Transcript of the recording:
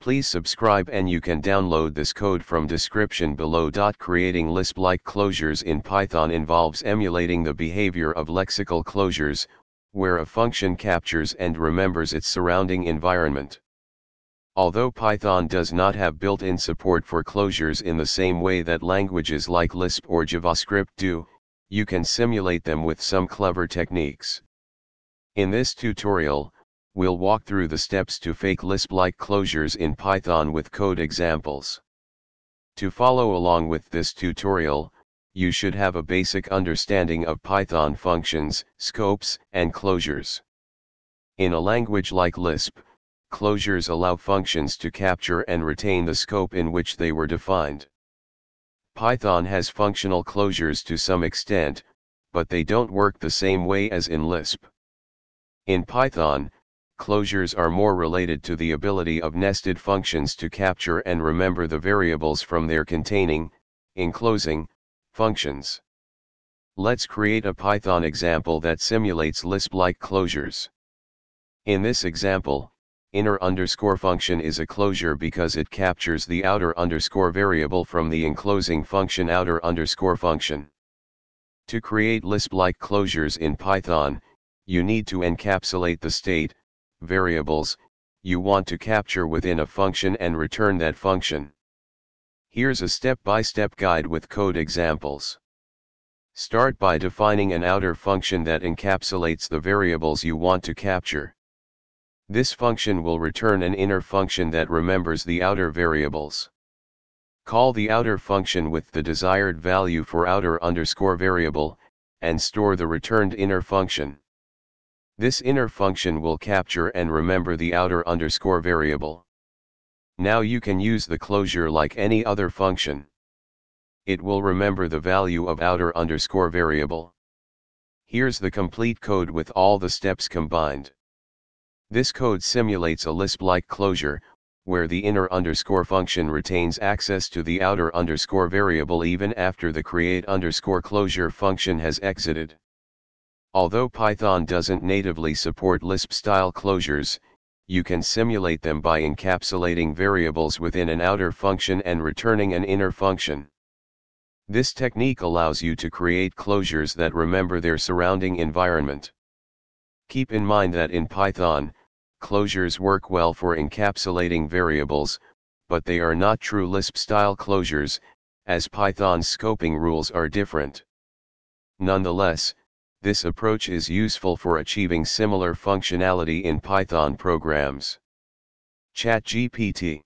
Please subscribe and you can download this code from description below. Creating Lisp-like closures in Python involves emulating the behavior of lexical closures, where a function captures and remembers its surrounding environment. Although Python does not have built-in support for closures in the same way that languages like Lisp or JavaScript do, you can simulate them with some clever techniques. In this tutorial, we'll walk through the steps to fake Lisp-like closures in Python with code examples. To follow along with this tutorial, you should have a basic understanding of Python functions, scopes, and closures. In a language like Lisp, closures allow functions to capture and retain the scope in which they were defined. Python has functional closures to some extent, but they don't work the same way as in Lisp. In Python, closures are more related to the ability of nested functions to capture and remember the variables from their containing, enclosing, functions. Let's create a Python example that simulates Lisp-like closures. In this example, inner underscore function is a closure because it captures the outer underscore variable from the enclosing function outer underscore function. To create Lisp-like closures in Python, you need to encapsulate the state, variables, you want to capture within a function and return that function. Here's a step-by-step guide with code examples. Start by defining an outer function that encapsulates the variables you want to capture. This function will return an inner function that remembers the outer variables. Call the outer function with the desired value for outer underscore variable, and store the returned inner function. This inner function will capture and remember the outer underscore variable. Now you can use the closure like any other function. It will remember the value of outer underscore variable. Here's the complete code with all the steps combined. This code simulates a Lisp-like closure, where the inner underscore function retains access to the outer underscore variable even after the create underscore closure function has exited. Although Python doesn't natively support Lisp-style closures, you can simulate them by encapsulating variables within an outer function and returning an inner function. This technique allows you to create closures that remember their surrounding environment. Keep in mind that in Python, closures work well for encapsulating variables, but they are not true Lisp-style closures, as Python's scoping rules are different. Nonetheless, this approach is useful for achieving similar functionality in Python programs. ChatGPT